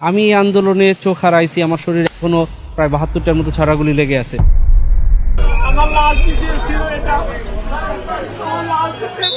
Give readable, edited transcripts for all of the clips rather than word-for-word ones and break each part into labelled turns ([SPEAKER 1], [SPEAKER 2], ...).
[SPEAKER 1] আমি এই আন্দোলনে চোখ হারাইছি, আমার শরীরে এখনো প্রায় 72টার মতো ছড়াগুলি লেগে আছে।
[SPEAKER 2] আমার লাল পিছিয়ে ছিল এটা, আমার লাল পিছিয়ে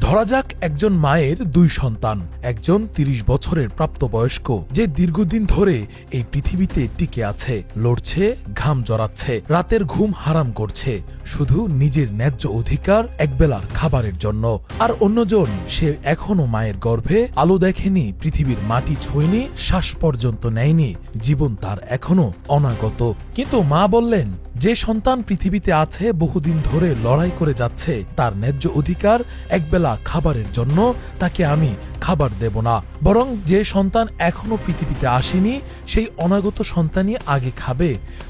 [SPEAKER 3] ধরা যাক একজন মায়ের দুই সন্তান, একজন ৩০ বছরের প্রাপ্তবয়স্ক যে দীর্ঘদিন ধরে এই পৃথিবীতে টিকে আছে, লড়ছে, ঘাম জড়াচ্ছে, রাতের ঘুম হারাম করছে শুধু নিজের ন্যায্য অধিকার একবেলার খাবারের জন্য। আর অন্যজন, সে এখনো মায়ের গর্ভে আলো দেখেনি, পৃথিবীর মাটি ছুঁয়নি, শ্বাস পর্যন্ত নেয়নি, জীবন তার এখনো অনাগত। কিন্তু মা বললেন, যে সন্তান পৃথিবীতে আছে, বহুদিন ধরে লড়াই করে যাচ্ছে তার ন্যায্য অধিকার একবেলা খাবারের জন্য, তাকে আমি খাবার দেব না, বরং যে সন্তান এখনো পৃথিবীতে আসেনি সেই অনাগত সন্তানই আগে খাবে,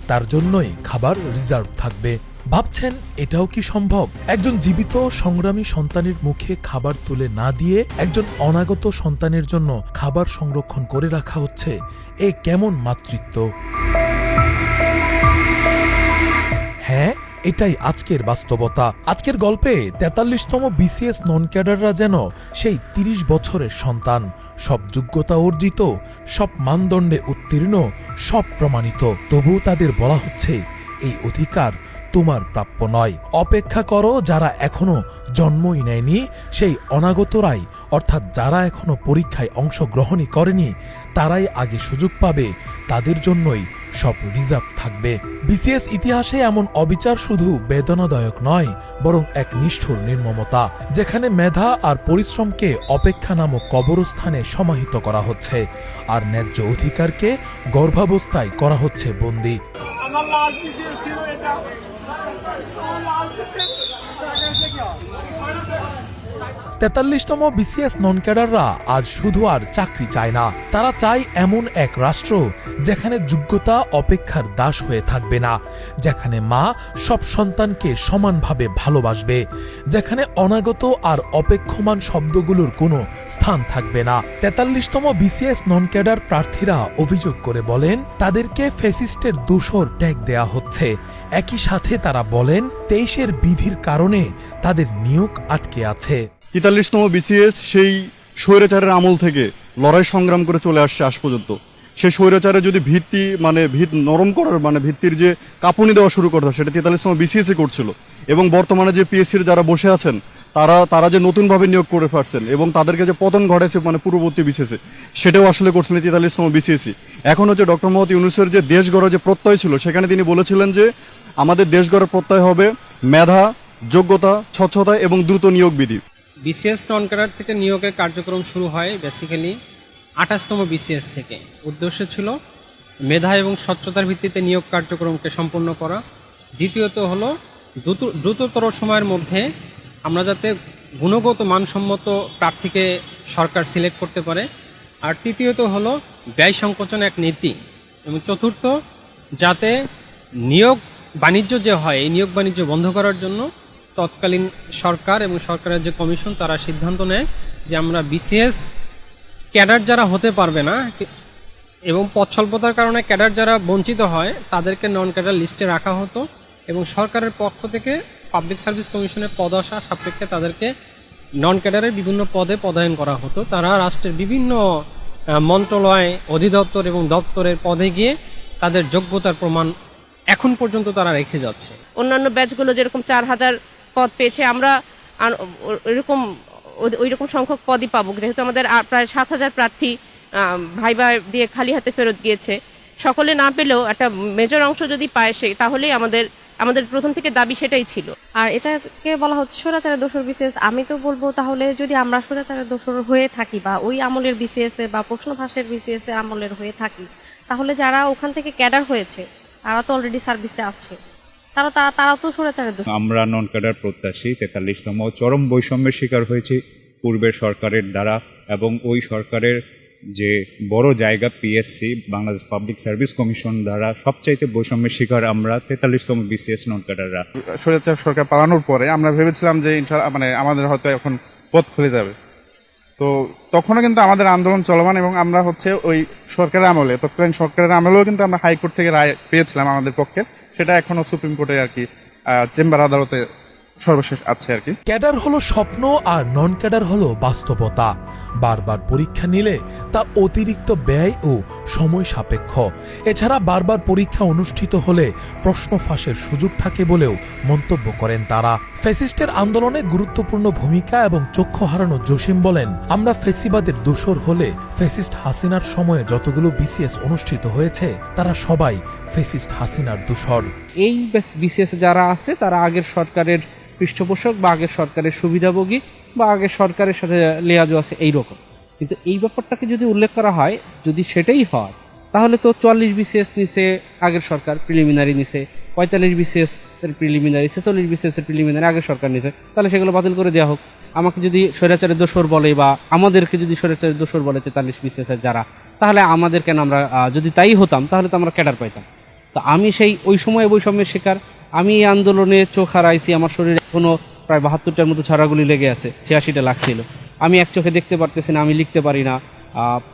[SPEAKER 3] তার জন্যই খাবার রিজার্ভ থাকবে। ভাবছেন এটাও কি সম্ভব? একজন জীবিত সংগ্রামী সন্তানের মুখে খাবার তুলে না দিয়ে একজন অনাগত সন্তানের জন্য খাবার সংরক্ষণ করে রাখা হচ্ছে। এ কেমন মাতৃত্ব! হ্যাঁ, এটাই আজকের বাস্তবতা। আজকের গল্পে ৪৩তম বিসিএস নন ক্যাডাররা যেন সেই ৩০ বছরের সন্তান, সব যোগ্যতা অর্জিত, সব মানদণ্ডে উত্তীর্ণ, সব প্রমাণিত। তবুও তাদের বলা হচ্ছে, এই অধিকার তোমার প্রাপ্য নয়। অপেক্ষা করো, যারা এখনো জন্মই নেয়নি, সেই অনাগতরাই, অর্থাৎ যারা এখনো পরীক্ষায় অংশগ্রহণই করেনি, তারাই আগে সুযোগ পাবে, তাদের জন্যই সব রিজার্ভ থাকবে। বিসিএস ইতিহাসে এমন অবিচার শুধু বেদনাদায়ক নয়, বরং এক নিষ্ঠুর নির্মমতা, যেখানে মেধা আর পরিশ্রমকে অপেক্ষা নামক কবরস্থানে সমাহিত করা হচ্ছে, আর ন্যায্য অধিকারকে গর্ভাবস্থায় করা হচ্ছে বন্দী।
[SPEAKER 2] আমার লাল পিছিয়ে ছিল এটা, আমার লাল পিছিয়ে
[SPEAKER 3] ৪৩তম বিসিএস নন ক্যাডাররা আজ শুধু আর চাকরি চায় না, তারা চায় এমন এক রাষ্ট্র যেখানে যোগ্যতা অপেক্ষার দাস হয়ে থাকবে না, যেখানে মা সব সন্তানকে সমানভাবে ভালোবাসবে, যেখানে অনাগত আর অপেক্ষমান শব্দগুলোর কোনো স্থান থাকবে না। ৪৩তম বিসিএস নন ক্যাডার প্রার্থীরা অভিযোগ করে বলেন, তাদেরকে ফ্যাসিস্টের দোসর ট্যাগ দেয়া হচ্ছে। একই সাথে তারা বলেন, ২৩-এর বিধির কারণে তাদের নিয়োগ আটকে আছে।
[SPEAKER 4] ৪৩তম বিসিএস সেই স্বৈরাচারের আমল থেকে লড়াই সংগ্রাম করে চলে আসছে আজ পর্যন্ত। সেই স্বৈরাচারের যদি ভিত নরম করার ভিত্তির যে কাঁপুনি দেওয়া শুরু করতে সেটা ৪৩তম বিসিএসই করছিল। এবং বর্তমানে যে পিএসসির যারা বসে আছেন, তারা যে নতুনভাবে নিয়োগ করে পারছেন এবং তাদেরকে যে পতন ঘটেছে পূর্ববর্তী বিসিএসে, সেটাও আসলে করছিলেন ৪৩তম বিসিএসই। এখন হচ্ছে ডক্টর মোহাম্মদ ইউনূসের যে দেশ গড়ার যে প্রত্যয় ছিল, সেখানে তিনি বলেছিলেন যে আমাদের দেশ গড়ার প্রত্যয় হবে মেধা, যোগ্যতা, স্বচ্ছতা এবং দ্রুত নিয়োগ বিধি।
[SPEAKER 5] বিসিএস নন ক্যাডার থেকে নিয়োগের কার্যক্রম শুরু হয় বেসিক্যালি ২৮তম বিসিএস থেকে। উদ্দেশ্য ছিল মেধা এবং স্বচ্ছতার ভিত্তিতে নিয়োগ কার্যক্রমকে সম্পন্ন করা। দ্বিতীয়ত হলো দ্রুততর সময়ের মধ্যে আমরা যাতে গুণগত মানসম্মত প্রার্থীকে সরকার সিলেক্ট করতে পারে। আর তৃতীয়ত হলো ব্যয় সংকোচন এক নীতি। এবং চতুর্থ, যাতে নিয়োগ বাণিজ্য যে হয়, এই নিয়োগ বাণিজ্য বন্ধ করার জন্য তৎকালীন সরকার এবং সরকারের যে কমিশন, তারা সিদ্ধান্ত নেয় যে আমরা বিসিএস ক্যাডার যারা হতে পারবে না এবং পদ স্বল্পতার কারণে ক্যাডার যারা বঞ্চিত হয়, তাদেরকে নন ক্যাডার লিস্টে রাখা হতো এবং সরকারের পক্ষ থেকে পাবলিক সার্ভিস কমিশনের পদ আসা সাপেক্ষে তাদেরকে নন ক্যাডারের বিভিন্ন পদে পদায়ন করা হতো। তারা রাষ্ট্রের বিভিন্ন মন্ত্রণালয়, অধিদপ্তর এবং দপ্তরের পদে গিয়ে তাদের যোগ্যতার প্রমাণ এখন পর্যন্ত তারা রেখে যাচ্ছে।
[SPEAKER 6] অন্যান্য ব্যাচগুলো যেরকম ৪,০০০ পদ পেয়েছে, আমরা ওই রকম সংখ্যক পদই পাবো, যেহেতু আমাদের প্রায় ৭,০০০ প্রার্থী ভাইবা দিয়ে খালি হাতে ফেরত গিয়েছে। সকলে না পেলেও একটা মেজর অংশ যদি পায় সে, তাহলেই আমাদের প্রথম থেকে দাবি সেটাই ছিল।
[SPEAKER 7] আর এটাকে বলা হচ্ছে স্বৈরাচারের দোসর বিসিএস। আমি তো বলবো, তাহলে যদি আমরা স্বৈরাচারের দোসর হয়ে থাকি বা ওই আমলের বিসিএস বা প্রশ্ন ফাঁসের বিসিএস আমলের হয়ে থাকি, তাহলে যারা ওখান থেকে ক্যাডার হয়েছে তারা তো অলরেডি সার্ভিসে আছে, তারা তো স্বৈরাচারের দোসর।
[SPEAKER 8] আমরা নন ক্যাডার প্রত্যাশী ৪৩তম চরম বৈষম্যের শিকার হয়েছি পূর্বের সরকারের দ্বারা, এবং ওই সরকারের যে বড় জায়গা PSC, Bangladesh public service commission দ্বারা সবচাইতে বৈষম্যের শিকার আমরা ৪৩তম বিসিএস নন ক্যাডাররা।
[SPEAKER 9] স্বৈরাচার সরকার পালানোর পরে আমরা ভেবেছিলাম যে আমাদের হয়তো এখন পথ খুলে যাবে। তো তখনও কিন্তু আমাদের আন্দোলন চলমান এবং আমরা ওই সরকারের আমলে, তৎকালীন সরকারের আমলেও কিন্তু আমরা হাইকোর্ট থেকে রায় পেয়েছিলাম আমাদের পক্ষে। সেটা এখনো সুপ্রিম কোর্টে চেম্বার আদালতে সর্বশেষ আছে আর কি।
[SPEAKER 3] ক্যাডার হলো স্বপ্ন আর নন ক্যাডার হলো বাস্তবতা। বারবার পরীক্ষা নিলে তা অতিরিক্ত ব্যয় ও সময় সাপেক্ষ। এছাড়া বারবার পরীক্ষা অনুষ্ঠিত হলে প্রশ্ন ফাঁসের সুযোগ থাকে বলেও মন্তব্য করেন তারা। ফ্যাসিস্টের আন্দোলনে গুরুত্বপূর্ণ ভূমিকা এবং চক্ষু হারানো জসিম বলেন, আমরা ফ্যাসিবাদের দোসর হলে ফ্যাসিস্ট হাসিনার সময়ে যতগুলো বিসিএস অনুষ্ঠিত হয়েছে তারা সবাই ফ্যাসিস্ট হাসিনার দোসর।
[SPEAKER 1] এই বিসিএস যারা আছে তারা আগের সরকারের পৃষ্ঠপোষক বা আগের সরকারের সুবিধাভোগী বা আগের সরকারের সাথে লেয়াজও আছে এইরকম। কিন্তু এই ব্যাপারটাকে যদি উল্লেখ করা হয়, যদি সেটাই হয়, তাহলে তো 44 বিসিএস নিছে আগের সরকার, প্রিলিমিনারি নিছে, 45 বিসিএস এর প্রিলিমিনারি, 46 বিসিএস এর প্রিলিমিনারি আগের সরকার নিছে, তাহলে সেগুলো বাতিল করে দেওয়া হোক। আমাকে যদি স্বৈরাচারের দোসর বলে বা আমাদেরকে যদি স্বৈরাচারের দোসর বলে 43 বিসিএস এর যারা, তাহলে আমাদের কেন, আমরা যদি তাই হতাম তাহলে তো আমরা ক্যাডার পাইতাম। তো আমি সেই ওই সময় বৈষম্যের শিকার, আমি এই আন্দোলনে চোখ হারাইছি, আমার শরীরে এখনো প্রায় 72টার মতো ছাড়াগুলি লেগে আছে, 86টা লাগছিল। আমি এক চোখে দেখতে পারতেছি না, আমি লিখতে পারি না,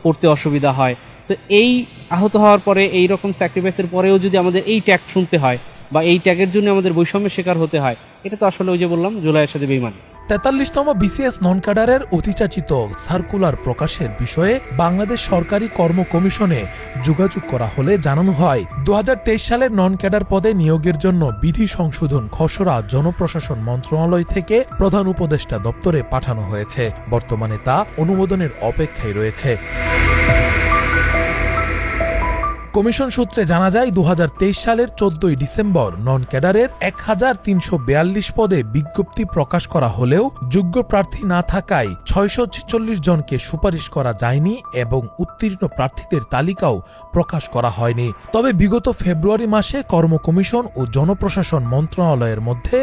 [SPEAKER 1] পড়তে অসুবিধা হয়। তো এই আহত হওয়ার পরে, এই রকম স্যাক্রিফাইসের পরেও যদি আমাদের এই ট্যাগ শুনতে হয় বা এই ট্যাগের জন্য আমাদের বৈষম্যের শিকার হতে হয়, এটা তো আসলে ওই যে বললাম জুলাইয়ের সাথে বেইমানি।
[SPEAKER 3] 43তম বিসিএস নন ক্যাডারের অতিচাচিত সার্কুলার প্রকাশের বিষয়ে বাংলাদেশ সরকারি কর্ম কমিশনে যোগাযোগ করা হলে জানানো হয়, 2023 সালের নন ক্যাডার পদে নিয়োগের জন্য বিধি সংশোধন খসড়া জনপ্রশাসন মন্ত্রণালয় থেকে প্রধান উপদেষ্টা দপ্তরে পাঠানো হয়েছে। বর্তমানে তা অনুমোদনের অপেক্ষায় রয়েছে। কমিশন সূত্রে জানা যায়, 2023 সালের 14 ডিসেম্বর নন ক্যাডারের 1342 পদে বিজ্ঞপ্তি প্রকাশ করা হলেও যোগ্য প্রার্থী না থাকায় 646 জনকে সুপারিশ করা যায়নি এবং উত্তীর্ণ প্রার্থীদের তালিকাও প্রকাশ করা হয়নি। তবে বিগত ফেব্রুয়ারি মাসে কর্ম কমিশন ও জনপ্রশাসন মন্ত্রণালয়ের মধ্যে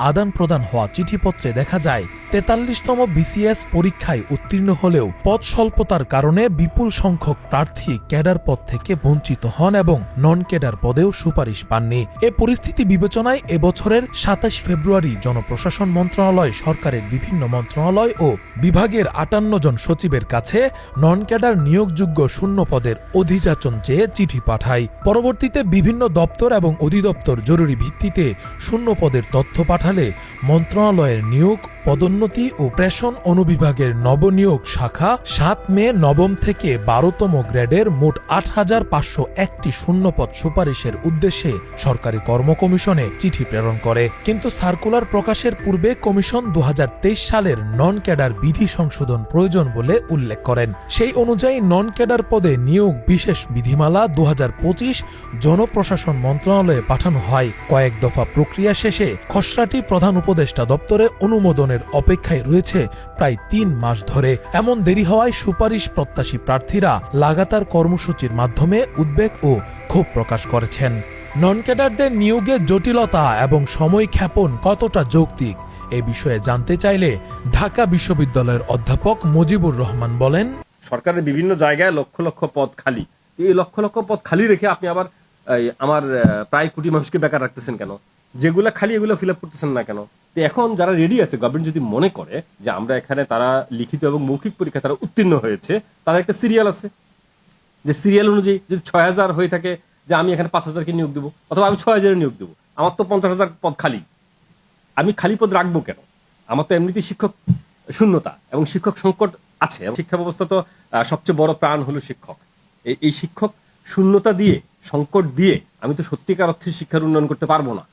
[SPEAKER 3] আদান প্রদান হওয়া চিঠিপত্রে দেখা যায়, 43তম বিসিএস পরীক্ষায় উত্তীর্ণ হলেও পদ স্বল্পতার কারণে বিপুল সংখ্যক প্রার্থী ক্যাডার পদ থেকে বঞ্চিত হন এবং নন ক্যাডার পদেও সুপারিশ পাননি। এ পরিস্থিতি বিবেচনায় এবছরের 27 ফেব্রুয়ারি জনপ্রশাসন মন্ত্রণালয় সরকারের বিভিন্ন মন্ত্রণালয় ও বিভাগের 58 জন সচিবের কাছে নন ক্যাডার নিয়োগযোগ্য শূন্য পদের অধিযাচন চেয়ে চিঠি পাঠায়। পরবর্তীতে বিভিন্ন দপ্তর এবং অধিদপ্তর জরুরি ভিত্তিতে শূন্য পদের তথ্য পাঠালে মন্ত্রণালয়ের নিয়োগ, পদোন্নতি ও প্রেষণ অনুবিভাগের নবনিয়োগ শাখা 7 মে নবম থেকে 12তম গ্রেডের মোট 8501টি শূন্যপদ সুপারিশের উদ্দেশ্যে সরকারি কর্ম কমিশনে চিঠি প্রেরণ করে। কিন্তু সার্কুলার প্রকাশের পূর্বে কমিশন 2023 সালের নন ক্যাডার বিধি সংশোধন প্রয়োজন বলে উল্লেখ করেন। সেই অনুযায়ী নন ক্যাডার পদে নিয়োগ বিশেষ বিধিমালা 2025 জনপ্রশাসন মন্ত্রণালয়ে পাঠানো হয়। কয়েক দফা প্রক্রিয়া শেষে খসড়াটি প্রধান উপদেষ্টা দপ্তরে অনুমোদনের অপেক্ষায় রয়েছে প্রায় 3 মাস ধরে। এমন দেরি হওয়ায় সুপারিশ প্রত্যাশী প্রার্থীরা লাগাতার কর্মসূচির মাধ্যমে উদ্বেগ ও ক্ষোভ প্রকাশ করেছেন। নন ক্যাডারদের নিয়োগে জটিলতা এবং সময় ক্ষেপণ কতটা যৌক্তিক, এ বিষয়ে জানতে চাইলে ঢাকা বিশ্ববিদ্যালয়ের অধ্যাপক মুজিবুর রহমান বলেন,
[SPEAKER 10] সরকারের বিভিন্ন জায়গায় লক্ষ লক্ষ পদ খালি, এই লক্ষ লক্ষ পদ খালি রেখে আপনি আবার আমার প্রায় কোটি মানুষকে বেকার রাখতেছেন কেন? যেগুলো খালি এগুলো ফিল আপ করতেছেন না কেন? এখন যারা রেডি আছে, গভর্নমেন্ট যদি মনে করে যে আমরা এখানে তারা লিখিত এবং মৌখিক পরীক্ষা তারা উত্তীর্ণ হয়েছে, তাদের একটা সিরিয়াল আছে, যে সিরিয়াল অনুযায়ী যদি 6000 হয়ে থাকে, যে আমি এখানে 5000কে নিয়োগ দেবো অথবা আমি 6000 নিয়োগ দেবো, আমার তো 50,000 পদ খালি, আমি খালি পদ রাখবো কেন? আমার তো এমনিতেই শিক্ষক শূন্যতা এবং শিক্ষক সংকট আছে। শিক্ষা ব্যবস্থা তো সবচেয়ে বড় প্রাণ হলো শিক্ষক। এই শিক্ষক শূন্যতা দিয়ে, সংকট দিয়ে আমি তো সত্যিকার অর্থে শিক্ষার উন্নয়ন করতে পারবো না।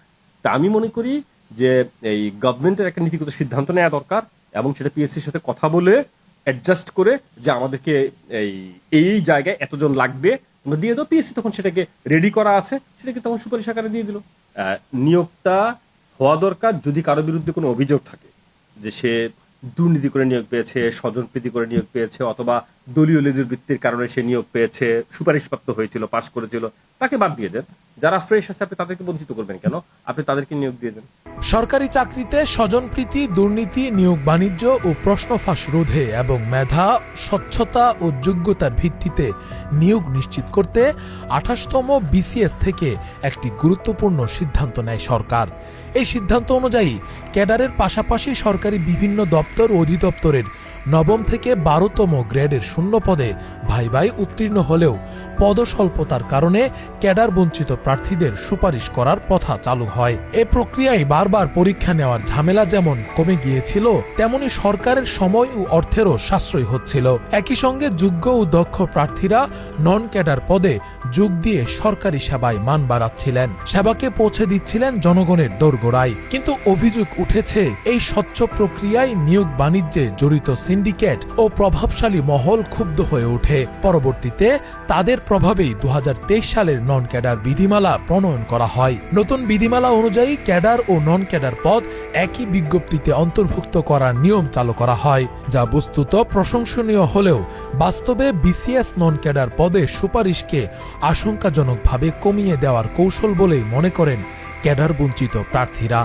[SPEAKER 10] তা আমি মনে করি যে এই গভর্নমেন্টের একটা নীতিগত সিদ্ধান্ত নেওয়া দরকার এবং সেটা পিএসসির সাথে কথা বলে অ্যাডজাস্ট করে যে আমাদেরকে এই জায়গায় এতজন লাগবে আমরা দিয়ে দাও। পিএসসি তখন সেটাকে রেডি করা আছে, সেটাকে তখন সুপারিশ আকারে দিয়ে দিল। নিয়োগটা হওয়া দরকার যদি কারো বিরুদ্ধে কোনো অভিযোগ থাকে যে সে দুর্নীতি করে নিয়োগ পেয়েছে, স্বজনপ্রীতি করে নিয়োগ পেয়েছে, অথবা দলীয় লেজুর বৃত্তির কারণে সে নিয়োগ পেয়েছে, সুপারিশপ্রাপ্ত হয়েছিল, পাশ করেছিল, তাকে বাদ দিয়ে দেন। যারা ফ্রেশ আছে আপনি তাদেরকে বঞ্চিত করবেন কেন? আপনি তাদেরকে নিয়োগ দিয়ে দেন।
[SPEAKER 3] সরকারি চাকরিতে স্বজনপ্রীতি, দুর্নীতি, নিয়োগ বাণিজ্য ও প্রশ্ন ফাঁস রোধে এবং মেধা, স্বচ্ছতা ও যোগ্যতার ভিত্তিতে নিয়োগ নিশ্চিত করতে 28তম বিসিএস থেকে একটি গুরুত্বপূর্ণ সিদ্ধান্ত নেয় সরকার। এই সিদ্ধান্ত অনুযায়ী ক্যাডারের পাশাপাশি সরকারি বিভিন্ন দপ্তর ও অধিদপ্তরের 9ম থেকে 12তম গ্রেডের শূন্য পদে ভাইভাই উত্তীর্ণ হলেও পদস্বল্পতার কারণে ক্যাডার বঞ্চিত প্রার্থীদের সুপারিশ করার প্রথা চালু হয়। এ প্রক্রিয়ায় বারবার পরীক্ষা নেওয়ার ঝামেলা যেমন কমে গিয়েছিল, তেমনি সরকারের সময় ও অর্থেরও সাশ্রয় হচ্ছিল। একই সঙ্গে যোগ্য ও দক্ষ প্রার্থীরা নন ক্যাডার পদে যোগ দিয়ে সরকারি সেবায় মান বাড়াচ্ছিলেন, সেবাকে পৌঁছে দিচ্ছিলেন জনগণের দোরগোড়ায়। কিন্তু অভিযোগ উঠেছে এই স্বচ্ছ প্রক্রিয়ায় নিয়োগ বাণিজ্যে জড়িত সিন্ডিকেট ও প্রভাবশালী মহল ক্ষুব্ধ হয়ে ওঠে। পরবর্তীতে তাদের প্রভাবেই 2023 সালের নন ক্যাডার বিধিমালা প্রণয়ন করা হয়। নতুন বিধিমালা অনুযায়ী ক্যাডার ও নন ক্যাডার পদ একই বিজ্ঞপ্তিতে অন্তর্ভুক্ত করার নিয়ম চালু করা হয়, যা বস্তুত প্রশংসনীয় হলেও বাস্তবে বিসিএস নন ক্যাডার পদে সুপারিশকে আশঙ্কাজনকভাবে কমিয়ে দেওয়ার কৌশল বলেই মনে করেন ক্যাডার বঞ্চিত প্রার্থীরা।